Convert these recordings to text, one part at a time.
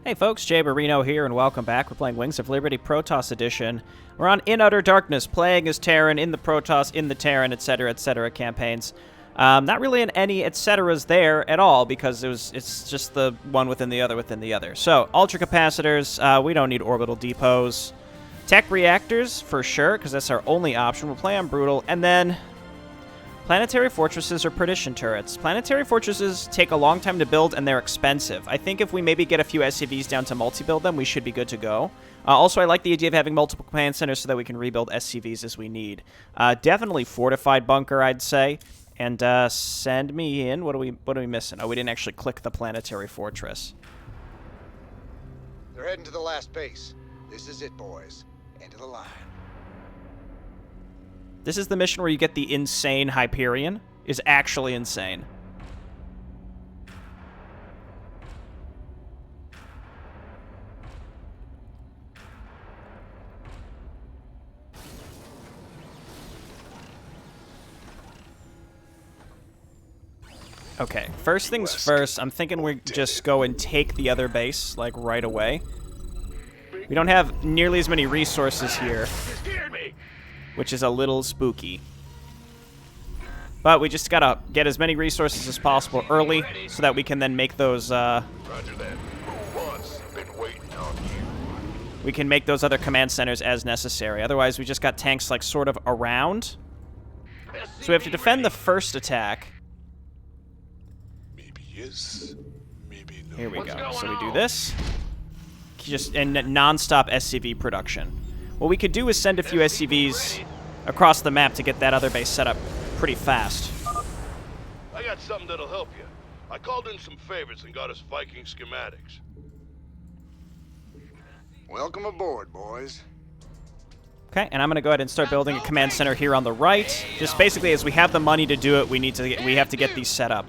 Hey folks, Jay Marino here, and welcome back. We're playing Wings of Liberty Protoss Edition. We're on In Utter Darkness, playing as Terran, in the Protoss, in the Terran, etc. campaigns. Not really in any etceteras there at all, because it's just the one within the other. So, ultra capacitors, we don't need orbital depots. Tech reactors, for sure, because that's our only option. We'll play on brutal, and then planetary fortresses or perdition turrets. Planetary fortresses take a long time to build, and they're expensive. I think if we maybe get a few SCVs down to multi-build them, we should be good to go. Also, I like the idea of having multiple command centers so that we can rebuild SCVs as we need. Definitely fortified bunker, I'd say. And send me in. What are we missing? Oh, we didn't actually click the planetary fortress. They're heading to the last base. This is it, boys. End of the line. This is the mission where you get the insane Hyperion. Is actually insane. Okay, first things first, I'm thinking we just go and take the other base, like, right away. We don't have nearly as many resources here, which is a little spooky. But we just gotta get as many resources as possible early, so that we can then make those, we can make those other command centers as necessary. Otherwise, we just got tanks, like, sort of around. So we have to defend the first attack. Yes, maybe no. Here we go. So we do this. Just and non-stop SCV production. What we could do is send a few SCVs across the map to get that other base set up pretty fast. I got something that'll help you. I called in some favors and got us Viking schematics. Welcome aboard, boys. Okay, and I'm gonna go ahead and start building a command center here on the right. Just basically, as we have the money to do it, we have to get these set up.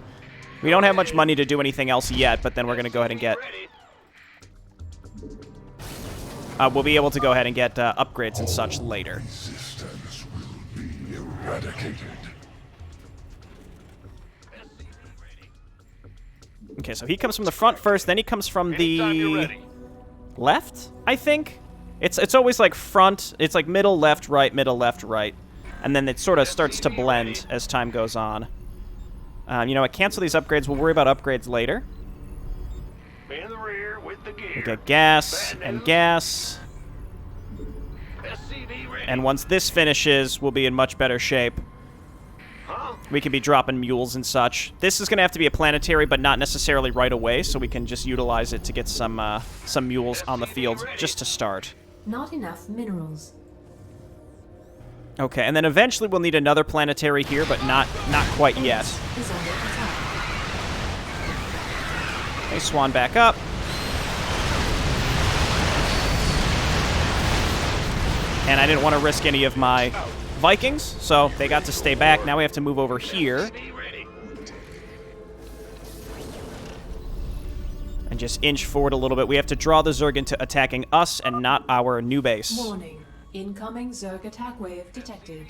We don't have much money to do anything else yet, but then we're gonna go ahead and get. We'll be able to go ahead and get upgrades and such later. Resistance will be eradicated. Okay, so he comes from the front first, then he comes from the left, I think? It's always like front, it's like middle, left, right, and then it sort of starts to blend as time goes on. You know what, cancel these upgrades, we'll worry about upgrades later. In the rear with the gear. We got gas and gas. And once this finishes, we'll be in much better shape. We can be dropping mules and such. This is going to have to be a planetary, but not necessarily right away, so we can just utilize it to get some mules on the field just to start. Not enough minerals. Okay, and then eventually we'll need another planetary here, but not quite yet. Is under attack. Okay, swan back up. And I didn't want to risk any of my Vikings, so they got to stay back. Now we have to move over here. And just inch forward a little bit. We have to draw the Zerg into attacking us and not our new base. Warning. Incoming Zerg attack wave detected.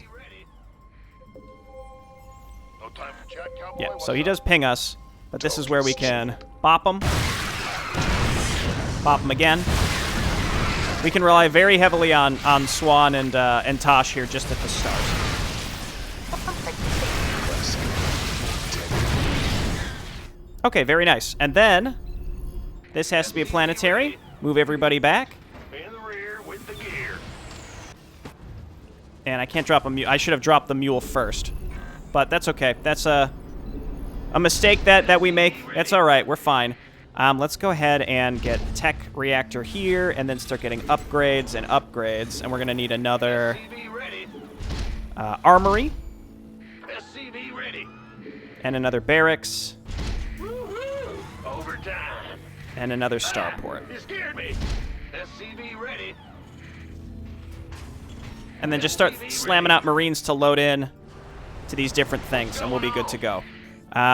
No time for chat, cowboy. Yeah, so he does ping us, but this is where we can bop him. Bop him again. We can rely very heavily on Swan and Tosh here just at the start. Okay, very nice. And then this has to be a planetary. Move everybody back. In the rear with the gear. And I can't drop a mule. I should have dropped the mule first. But that's okay. That's a mistake that we make. That's all right. We're fine. Let's go ahead and get tech reactor here, and then start getting upgrades and upgrades. And we're going to need another armory. SCV ready. And another barracks. Overtime. And another starport. You scared me. SCV ready. And then just start slamming out Marines to load in to these different things, and we'll be good to go.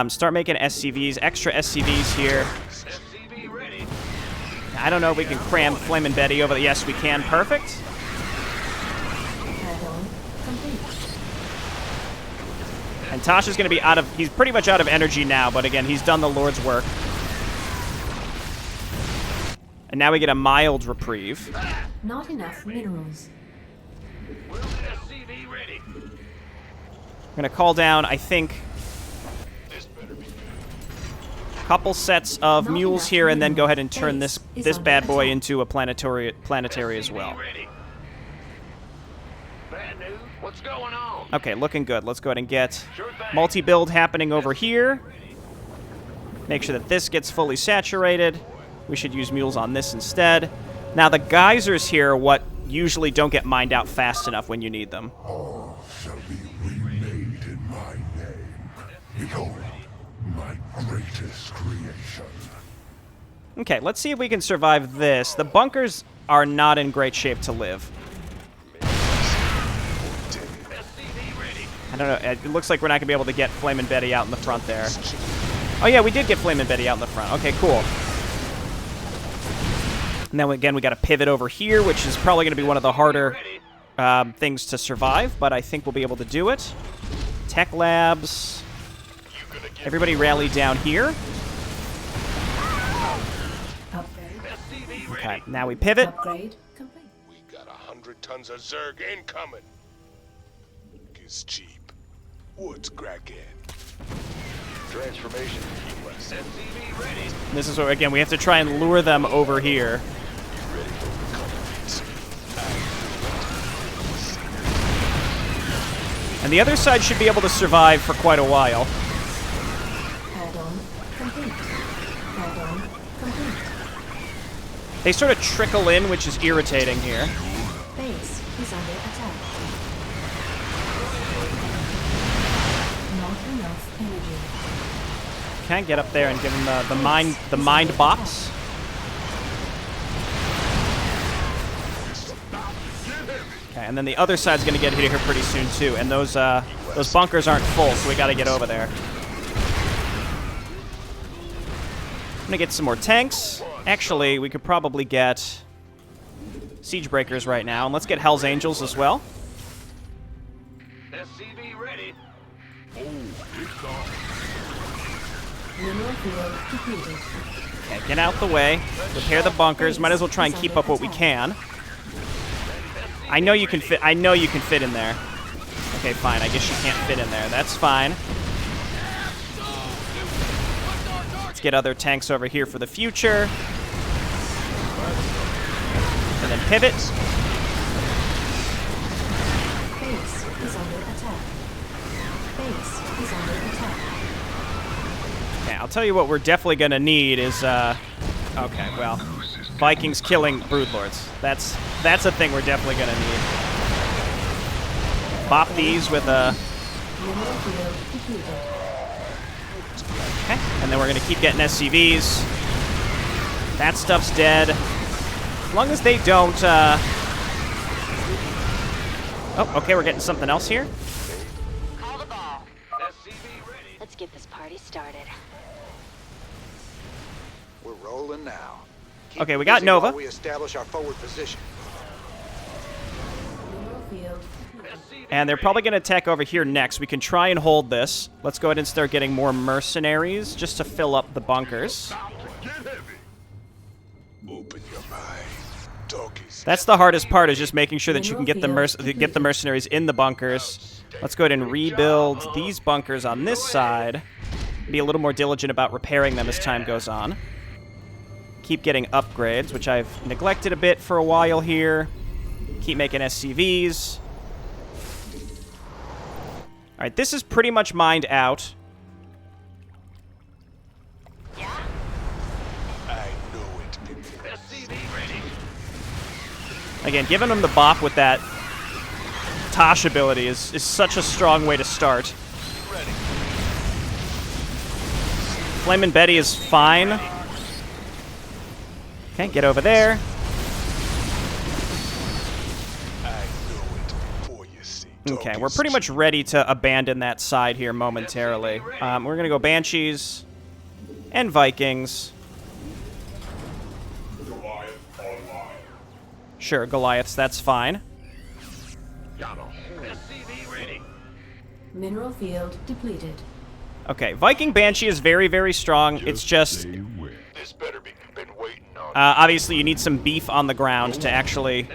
Start making SCVs, extra SCVs here. SCV ready. I don't know if we can cram Flamin' Betty over the... Yes, we can. Perfect. Add-on complete. And Tosh is going to be out of... He's pretty much out of energy now, but again, he's done the Lord's work. And now we get a mild reprieve. Not enough minerals. SCV ready. I'm going to call down, I think, This better be. a couple sets of Not mules enough here and then go ahead and minerals. turn Base is this under bad boy attack. into a planetary as well. Ready. Bad news? What's going on? Okay, looking good. Let's go ahead and get Sure thing. multi-build happening over here. Make sure that this gets fully saturated. We should use mules on this instead. Now, the geysers here are what usually don't get mined out fast enough when you need them. All shall be remade in my name. Behold, my greatest creation. Okay, let's see if we can survive this. The bunkers are not in great shape to live. SCV ready. I don't know. It looks like we're not going to be able to get Flamin' Betty out in the front there. Oh, yeah, we did get Flamin' Betty out in the front. Okay, cool. And then, again, we got to pivot over here, which is probably going to be one of the harder things to survive, but I think we'll be able to do it. Tech labs. Everybody rally down here. Upgrade. SCV ready. Okay, now we pivot. Upgrade complete. We got 100 tons of Zerg incoming. It's cheap. What's cracking? Transformation. SCV ready. This is where, again, we have to try and lure them over here. Ready for reconnaissance. And the other side should be able to survive for quite a while. Add-on complete. Add-on complete. They sort of trickle in, which is irritating here. Base is under attack. Not enough energy. Can't get up there and give them the mind box. Okay, and then the other side's gonna get hit here pretty soon too, and those bunkers aren't full, so we gotta get over there. I'm gonna get some more tanks. Actually, we could probably get siege breakers right now, and let's get Hell's Angels as well. SCV ready. Mineral field depleted. Okay, get out the way. Repair the bunkers. Might as well try and keep up what we can. I know you can fit. I know you can fit in there. Okay, fine. I guess you can't fit in there. That's fine. Let's get other tanks over here for the future. And then pivot. Base is under attack. Base is under attack. Okay, I'll tell you what we're definitely gonna need is okay, well, Vikings killing Broodlords. That's a thing we're definitely gonna need. Bop these with a Mineral field depleted. okay, and then we're gonna keep getting SCVs. That stuff's dead. As long as they don't. Oh, okay, we're getting something else here. Call the ball. SCV ready. Let's get this party started. We're rolling now. Keep Okay, we got busy Nova. while we establish our forward position. Mineral field depleted. And they're probably going to attack over here next. We can try and hold this. Let's go ahead and start getting more mercenaries just to fill up the bunkers. Get heavy. Open your mind. Talk is That's the hardest part, is just making sure that you can get the mercenaries in the bunkers. Let's go ahead and rebuild these bunkers on this side. Be a little more diligent about repairing them as time goes on. Keep getting upgrades, which I've neglected a bit for a while here. Keep making SCVs. All right, this is pretty much mined out. I know it. SCV ready. Again, giving them the bop with that Tosh ability is such a strong way to start. Ready. Flamin' Betty is fine. Okay, get over there. I know it before you see. Okay, we're pretty much ready to abandon that side here momentarily. We're going to go Banshees and Vikings. Goliath online. Sure, Goliaths, that's fine. Got 'em. SCV ready. Mineral field depleted. Okay, Viking Banshee is very, very strong. It's just Stay away. This better be been waiting on Obviously, you need some beef on the ground to actually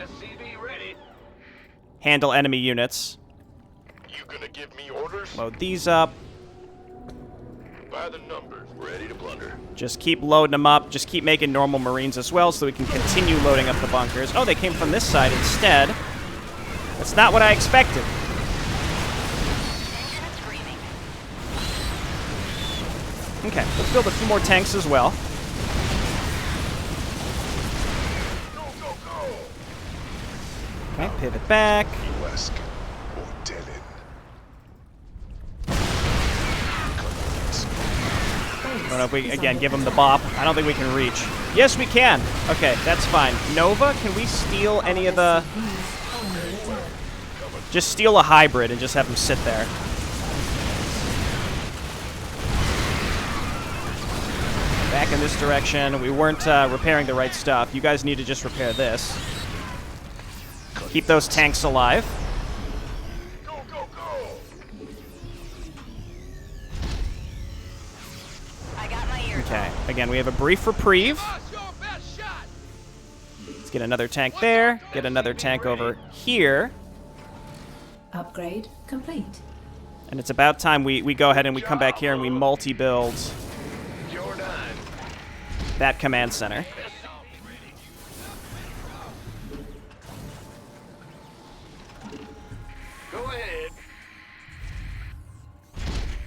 handle enemy units. You gonna give me orders? Load these up. By the numbers, ready to plunder. Just keep loading them up. Just keep making normal Marines as well so we can continue loading up the bunkers. Oh, they came from this side instead. That's not what I expected. Okay, let's build a few more tanks as well. Go, go, go! Okay, pivot back. Wesk or Devin. I don't know if we, again, give them the bop. I don't think we can reach. Yes, we can. Okay, that's fine. Nova, can we steal any of the... Just steal a hybrid and just have them sit there. Back in this direction. We weren't repairing the right stuff. You guys need to just repair this. Keep those tanks alive. Go, go, go! I got my ears. Okay, again, we have a brief reprieve. Let's get another tank there. Get another tank over here. Upgrade complete. And it's about time we go ahead and we come back here and we multi-build that command center. Go ahead.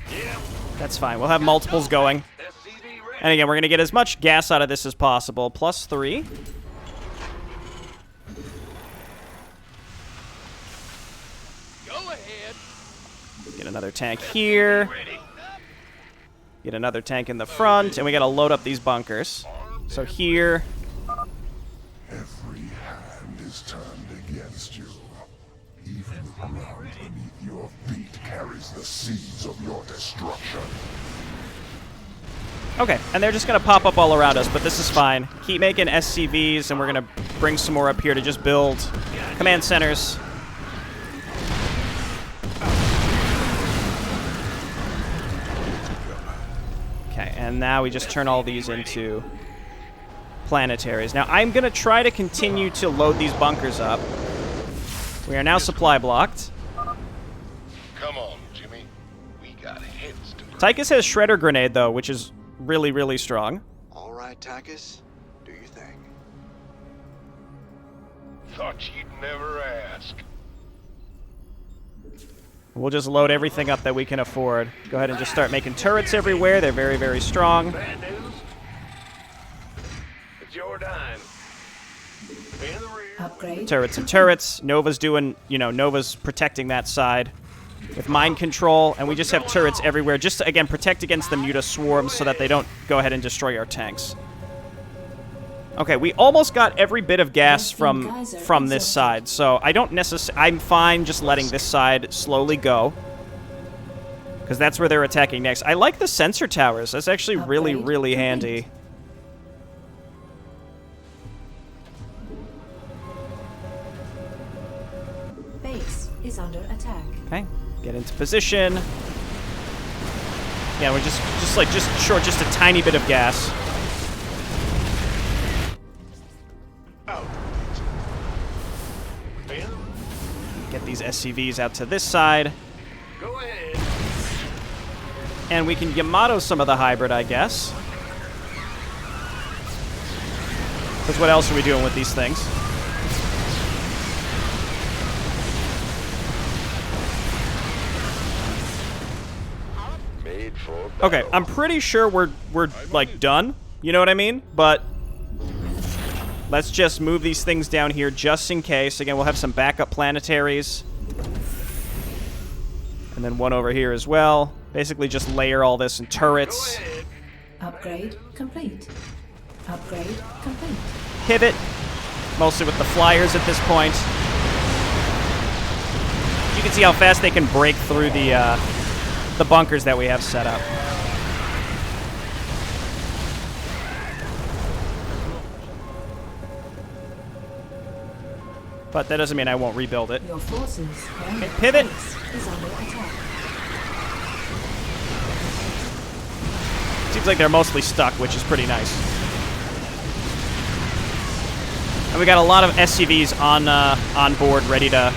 Yeah. That's fine. We'll have multiples going. SCV ready. And again, we're going to get as much gas out of this as possible. +3. Go ahead. Get another tank here. Get another tank in the front. And we got to load up these bunkers. So here. Every hand is turned against you. Even the ground beneath your feet carries the seeds of your destruction. Okay, and they're just going to pop up all around us, but this is fine. Keep making SCVs, and we're going to bring some more up here to just build command centers. Okay, and now we just turn all these into planetaries. Now, I'm going to try to continue to load these bunkers up. We are now supply blocked. Come on, Jimmy. We got heads to Tychus has Shredder Grenade, though, which is really, really strong. All right, Takis. Do your thing. Thought you'd never ask. We'll just load everything up that we can afford. Go ahead and just start making turrets everywhere. They're very, very strong. Bad news? It's your dime. In the rear. Upgrade. Turrets and turrets. Nova's doing, Nova's protecting that side with mind control, and we just have turrets everywhere just to, again, protect against the Muta swarms so that they don't go ahead and destroy our tanks. Okay, we almost got every bit of gas from this side, so I don't necessarily... I'm fine just letting this side slowly go, because that's where they're attacking next. I like the sensor towers. That's actually really, really handy. Base is under attack. Okay, get into position. Yeah, we're just short just a tiny bit of gas. Get these SCVs out to this side. Go ahead. And we can Yamato some of the hybrid, I guess. Because what else are we doing with these things? Made for Okay, I'm pretty sure we're like done. You know what I mean? But let's just move these things down here just in case. Again, we'll have some backup planetaries. And then one over here as well. Basically just layer all this in turrets. Upgrade complete. Upgrade complete. Pivot. Mostly with the flyers at this point. You can see how fast they can break through the bunkers that we have set up. But that doesn't mean I won't rebuild it. Your forces. Okay, pivot. Is under attack. Seems like they're mostly stuck, which is pretty nice. And we got a lot of SCVs on board, ready to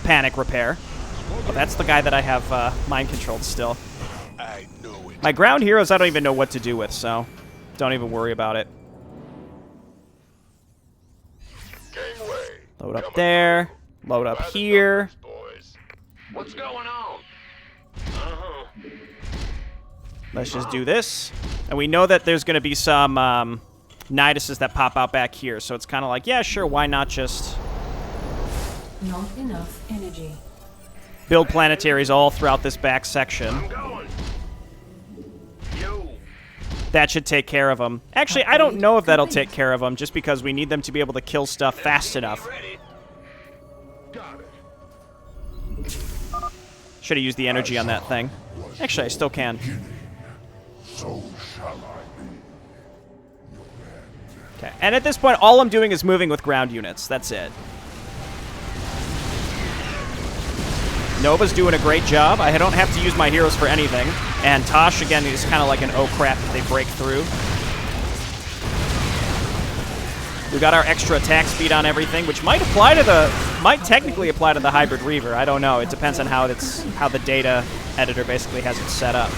panic repair. Oh, that's the guy that I have mind controlled still. I know it. My ground heroes I don't even know what to do with, so don't even worry about it. Gangway. Load up Coming there. through. Load up By the here. numbers, boys. What's going on? Uh-huh. Let's just do this. And we know that there's going to be some Niduses that pop out back here, so it's kind of like, yeah, sure, why not just Not enough energy. build planetaries all throughout this back section. I'm going. Yo. That should take care of them. Actually, I don't know if that'll take care of them, just because we need them to be able to kill stuff fast enough. Ready. Got it. Should have used the energy on that thing. Actually, I still can. So shall I be. Okay, and at this point, all I'm doing is moving with ground units. That's it. Nova's doing a great job. I don't have to use my heroes for anything. And Tosh, again, is kind of like an oh crap if they break through. We got our extra attack speed on everything, which might technically apply to the Hybrid Reaver. I don't know. It depends on how the data editor basically has it set up.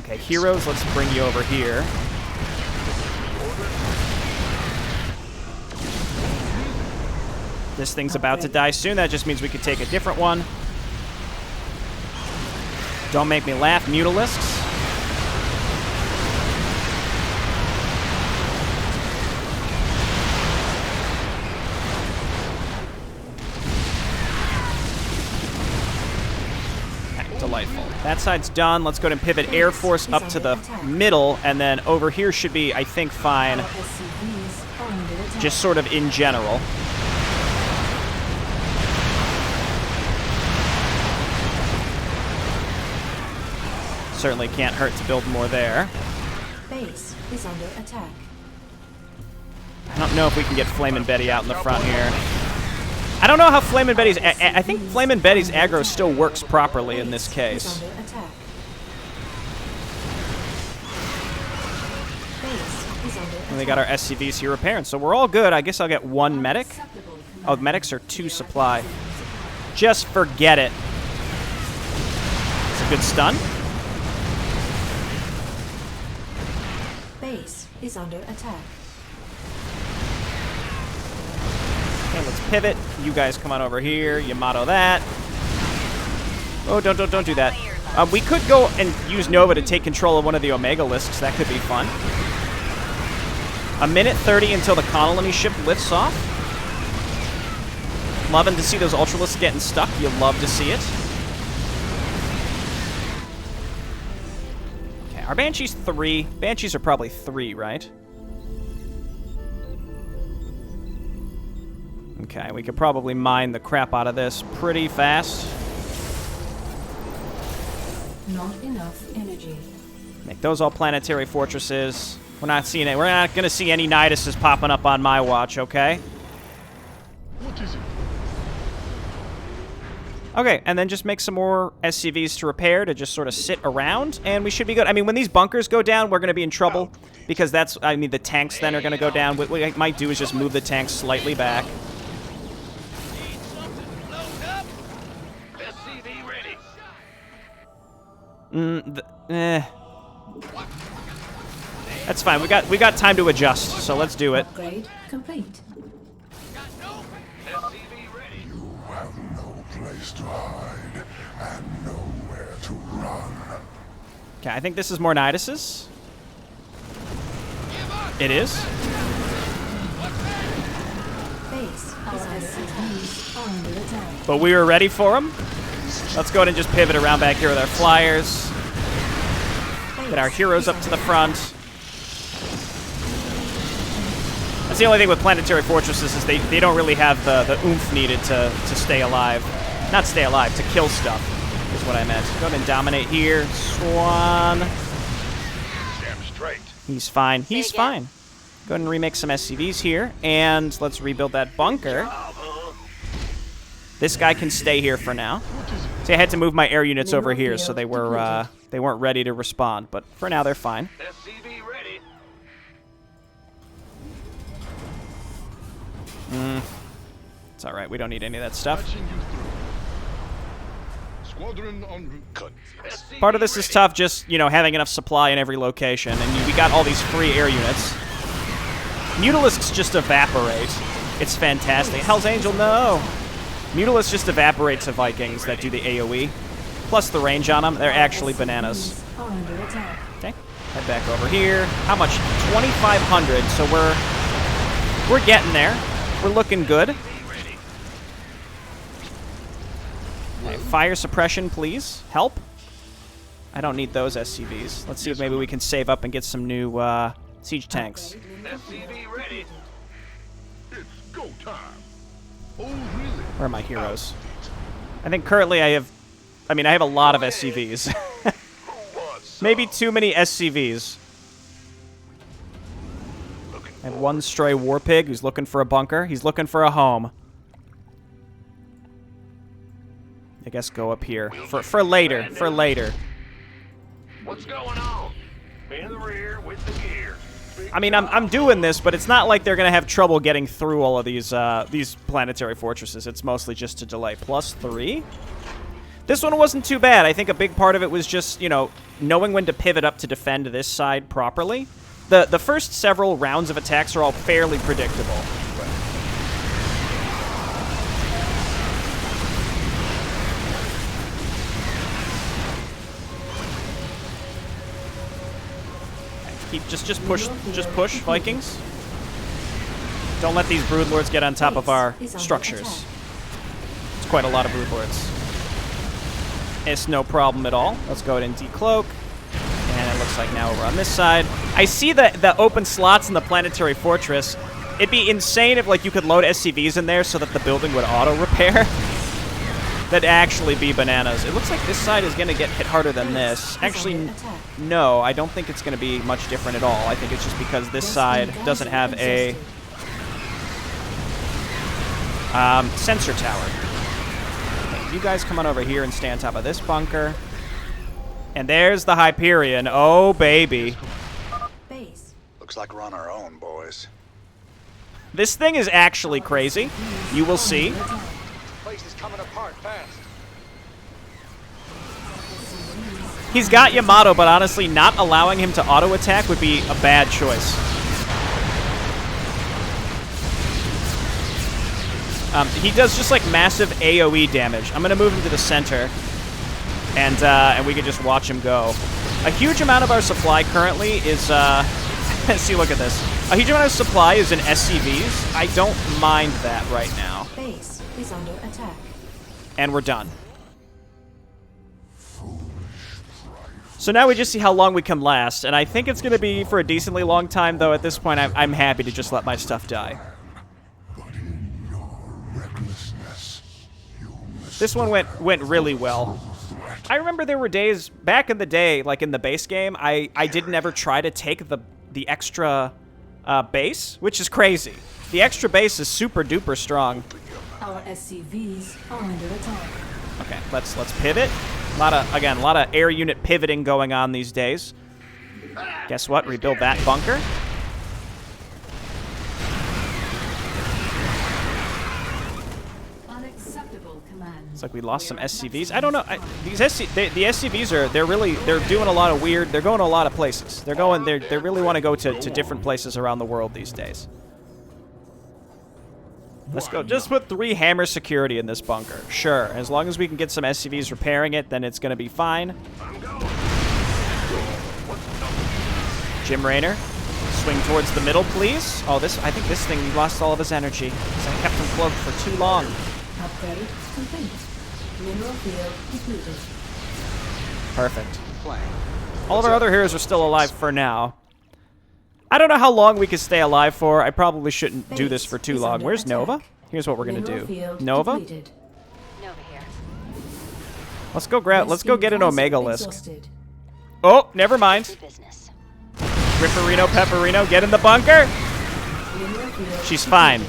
Okay, heroes, let's bring you over here. This thing's about to die soon. That just means we could take a different one. Don't make me laugh, Mutalisks. Okay, delightful. That side's done. Let's go ahead and pivot Air Force up to the middle, and then over here should be, I think, fine. Our SCVs are under attack. Just sort of in general. Certainly can't hurt to build more there. Base is under attack. I don't know if we can get Flamin' Betty out in the front here. I don't know how Flamin' Betty's... I think Flamin' Betty's aggro still works properly in this case. Is under attack. Base is under And we got our SCVs here repairing, so we're all good. I guess I'll get one medic. Oh, medics are 2 supply. Just forget it. It's a good stun. Base is under attack. Okay, let's pivot. You guys come on over here. Yamato that. Oh, don't do that. We could go and use Nova to take control of one of the Omega Lisks. That could be fun. 1:30 until the colony ship lifts off. Loving to see those Ultralisks getting stuck. You love to see it. Okay, our Banshee's 3. Banshees are probably 3, right? Okay, we could probably mine the crap out of this pretty fast. Not enough energy. Make those all planetary fortresses. We're not seeing it. We're not going to see any Niduses popping up on my watch, okay? What is it? Okay, and then just make some more SCVs to repair to just sort of sit around, and we should be good. I mean, when these bunkers go down, we're going to be in trouble, because that's, I mean, the tanks then are going to go down. What I might do is just move the tanks slightly back. SCV ready. That's fine. We got time to adjust, so let's do it. Upgrade complete. SCV ready. You have no place to hide and nowhere to run. Okay, I think this is more Niduses. It is. Base is under attack. But we were ready for them. Let's go ahead and just pivot around back here with our flyers. Get our heroes up to the front. That's the only thing with planetary fortresses is they don't really have the oomph needed to stay alive. Not stay alive, to kill stuff is what I meant. Go ahead and dominate here. Swan. Damn straight. He's fine. He's fine. Go ahead and remake some SCVs here. And let's rebuild that bunker. This guy can stay here for now. See, I had to move my air units over here, so they weren't ready to respond. But for now, they're fine. SCV ready. It's all right. We don't need any of that stuff. Patching you through. Squadron en route. Cut. Part of this is tough, just, you know, having enough supply in every location. And we got all these free air units. Mutalisks just evaporate. It's fantastic. Hell's Angel, no! Mutalisks just evaporate to Vikings that do the AoE. Plus the range on them, they're actually bananas. Are under attack. Okay, head back over here. How much? 2,500, so we're getting there. We're looking good. Okay, fire suppression, please. Help. I don't need those SCVs. Let's see if maybe we can save up and get some new siege tanks. SCV ready. It's go time. Oh, really? Where are my heroes? I think currently I have a lot of SCVs. Maybe too many SCVs. I have one stray war pig who's looking for a bunker. He's looking for a home. I guess go up here. For later. For later. What's going on? In the rear with the gear. I mean, I'm doing this, but it's not like they're gonna have trouble getting through all of these planetary fortresses. It's mostly just a delay. +3? This one wasn't too bad. I think a big part of it was just, you know, knowing when to pivot up to defend this side properly. The first several rounds of attacks are all fairly predictable. Just push, Vikings. Don't let these broodlords get on top of our structures. It's quite a lot of broodlords. It's no problem at all. Let's go ahead and decloak. And it looks like now we're on this side. I see the open slots in the planetary fortress. It'd be insane if, like, you could load SCVs in there so that the building would auto-repair. That'd actually be bananas. It looks like this side is going to get hit harder than this. Actually, no, I don't think it's going to be much different at all. I think it's just because this side doesn't have a sensor tower. Okay, you guys come on over here and stay on top of this bunker. And there's the Hyperion. Oh, baby. Base. Looks like we're on our own, boys. This thing is actually crazy. You will see. Place is coming apart fast. He's got Yamato, but honestly, not allowing him to auto-attack would be a bad choice. He does just, like, massive AoE damage. I'm going to move him to the center, and we can just watch him go. A huge amount of our supply currently is, see, look at this. A huge amount of supply is in SCVs. I don't mind that right now. Base is under attack. And we're done. So now we just see how long we can last, and I think it's going to be for a decently long time, though at this point I'm happy to just let my stuff die. But in your recklessness, This one went really well. I remember there were days back in the day, like in the base game, I didn't ever try to take the extra base, which is crazy. The extra base is super duper strong. Our SCVs are under attack. Okay, let's pivot. A lot of air unit pivoting going on these days. Guess what? Rebuild that bunker. Unacceptable command. It's like we lost some SCVs. I don't know. The SCVs they're doing a lot of weird. They're going to a lot of places. They really want to go to different places around the world these days. Let's go. Just put 3 hammer security in this bunker. Sure. As long as we can get some SCVs repairing it, then it's going to be fine. Jim Raynor, swing towards the middle, please. Oh, I think this thing lost all of his energy. Because I kept him cloaked for too long. Upgrade complete. Mineral field depleted. Perfect. All of our other heroes are still alive for now. I don't know how long we could stay alive for. I probably shouldn't do this for too long. Where's Nova? Here's what we're gonna do. Nova? Nova here. Let's go get an Omega Lisk. Oh, never mind. Business. Ripperino, Pepperino, get in the bunker. She's fine.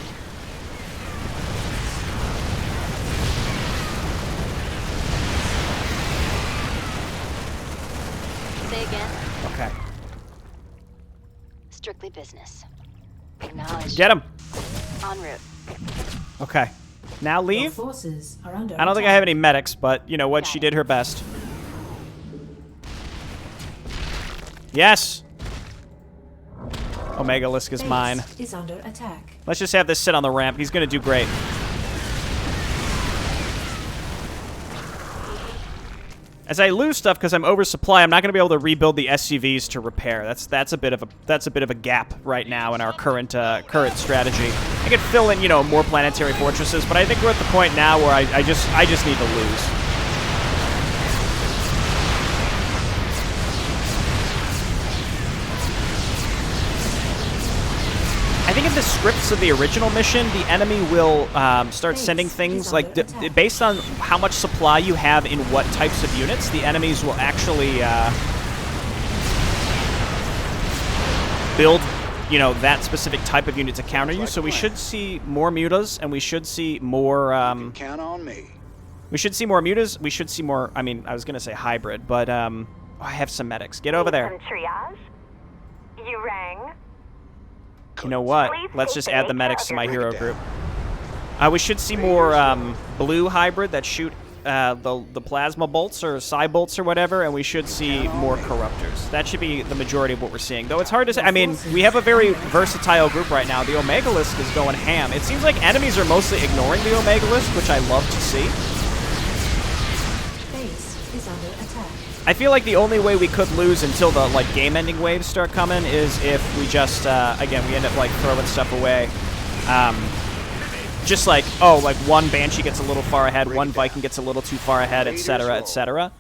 Say again. Okay. Strictly business. Acknowledge. Get him. En route. Okay. Now Your leave? forces are under I don't think I attack. have any medics, but you know what? She did her best. Yes! Omega Lisk is Base mine. is under attack. Let's just have this sit on the ramp. He's gonna do great. As I lose stuff because I'm oversupply, I'm not gonna be able to rebuild the SCVs to repair. That's a bit of a gap right now in our current strategy. I could fill in, you know, more planetary fortresses, but I think we're at the point now where I just need to lose. I think in the scripts of the original mission, the enemy will start sending things like, based on how much supply you have in what types of units, the enemies will actually build, you know, that specific type of unit to counter you. So we should see more mutas, and we should see more. Count on me. We should see more mutas. We should see more. I mean, I was gonna say hybrid, but oh, I have some medics. Get over there. Some triage? You rang? You know what? Let's just add the medics to my hero group. We should see more blue hybrid that shoot the plasma bolts or psi bolts or whatever, and we should see more corruptors. That should be the majority of what we're seeing. Though it's hard to say. I mean, we have a very versatile group right now. The Omega Lisk is going ham. It seems like enemies are mostly ignoring the Omega Lisk, which I love to see. Base is under attack. I feel like the only way we could lose until the like game-ending waves start coming is if we just again we end up like throwing stuff away. Just like, oh, like one Banshee gets a little far ahead, one Viking gets a little too far ahead, etc., etc.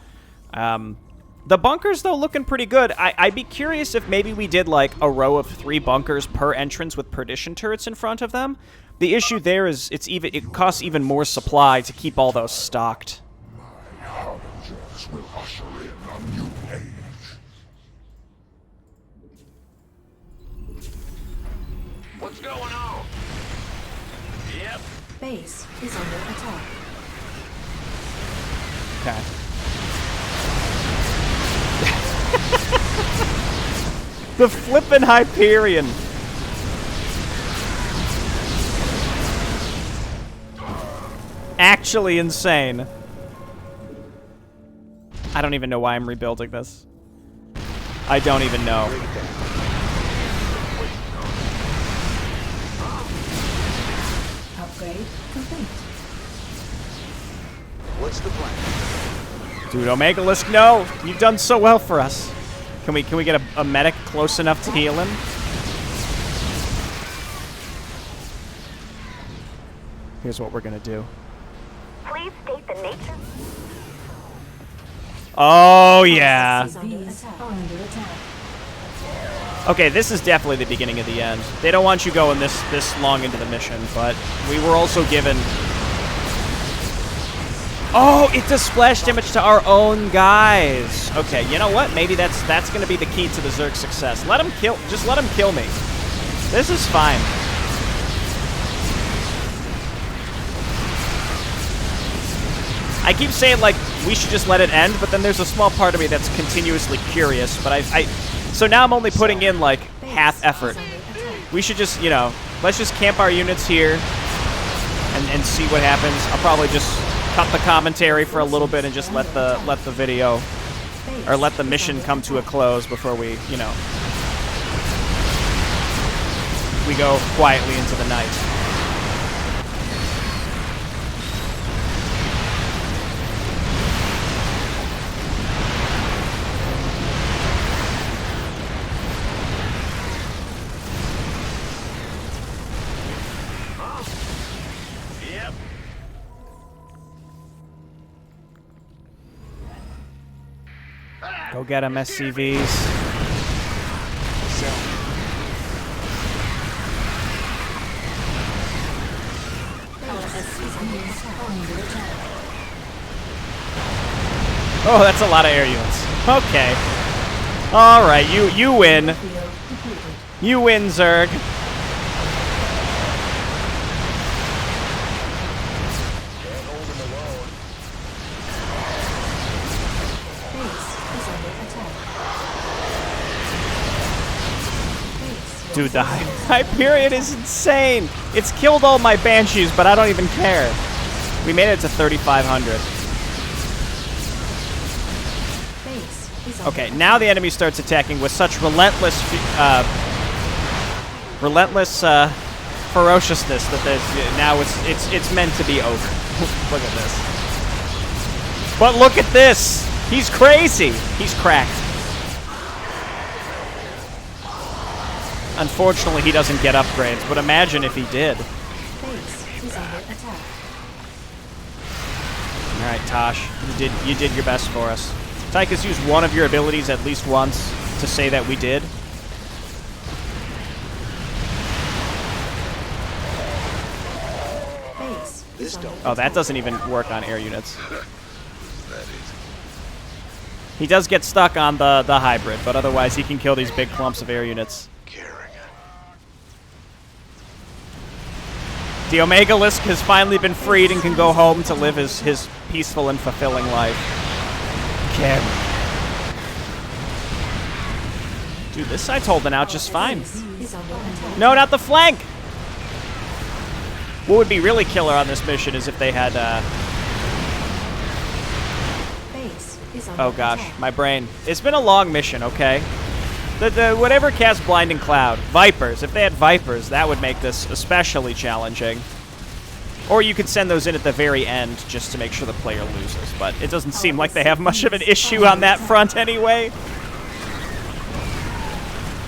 The bunkers though looking pretty good. I'd be curious if maybe we did like a row of 3 bunkers per entrance with perdition turrets in front of them. The issue there is it costs even more supply to keep all those stocked. My harbingers will usher in a new age. What's going on? Yep. Base is under attack. Okay. The flippin' Hyperion. Actually insane. I don't even know why I'm rebuilding this. I don't even know. Upgrade complete. What's the plan? Dude, Omega Lisk, no! You've done so well for us. Can we get a medic close enough to heal him? Here's what we're gonna do. Please state the nature. Oh yeah. These are under attack. Okay, this is definitely the beginning of the end. They don't want you going this long into the mission, but we were also given. Oh, it does splash damage to our own guys. Okay, you know what? Maybe that's going to be the key to the Zerg success. Just let him kill me. This is fine. I keep saying like we should just let it end, but then there's a small part of me that's continuously curious. But so now I'm only putting in like half effort. We should just, you know, let's just camp our units here and see what happens. I'll probably just cut the commentary for a little bit and just let the video or let the mission come to a close before we, you know, we go quietly into the night. Yep. Go get them, SCVs. Oh, that's a lot of air units. Okay. All right, you win. You win, Zerg. Can't hold him alone. Base is under attack. Base Dude, the Hyperion is insane. It's killed all my Banshees, but I don't even care. We made it to 3,500. Okay, now the enemy starts attacking with such relentless ferociousness that now it's meant to be over. Look at this. But look at this. He's crazy. He's cracked. Unfortunately, he doesn't get upgrades, but imagine if he did. Base is under attack. All right, Tosh, you did your best for us. Tychus, use one of your abilities at least once to say that we did. Base is under Oh, that doesn't even work on air units. That is. He does get stuck on the hybrid, but otherwise he can kill these big clumps of air units. The Omegalisk has finally been freed and can go home to live his peaceful and fulfilling life. Carry. Dude, this side's holding out just fine. is under attack. No, not the flank! What would be really killer on this mission is if they had, Base is under oh gosh, attack. my brain. It's been a long mission, okay? The whatever casts Blinding Cloud. Vipers. If they had Vipers, that would make this especially challenging. Or you could send those in at the very end just to make sure the player loses. But it doesn't seem like they have much of an issue on that front anyway.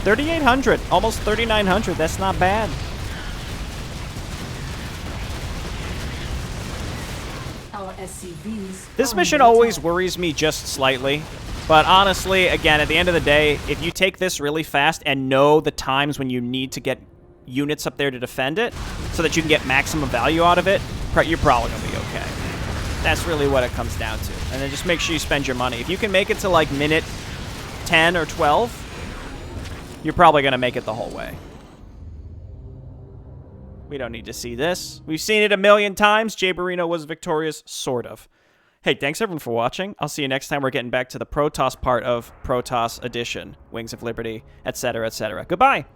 3,800. Almost 3,900. That's not bad. Our SCVs This are mission under always attack. worries me just slightly. But honestly, again, at the end of the day, if you take this really fast and know the times when you need to get units up there to defend it so that you can get maximum value out of it, you're probably going to be okay. That's really what it comes down to. And then just make sure you spend your money. If you can make it to like minute 10 or 12, you're probably going to make it the whole way. We don't need to see this. We've seen it a million times. Jay Barrino was victorious, sort of. Hey, thanks everyone for watching. I'll see you next time. We're getting back to the Protoss part of Protoss Edition, Wings of Liberty, etc., etc. Goodbye.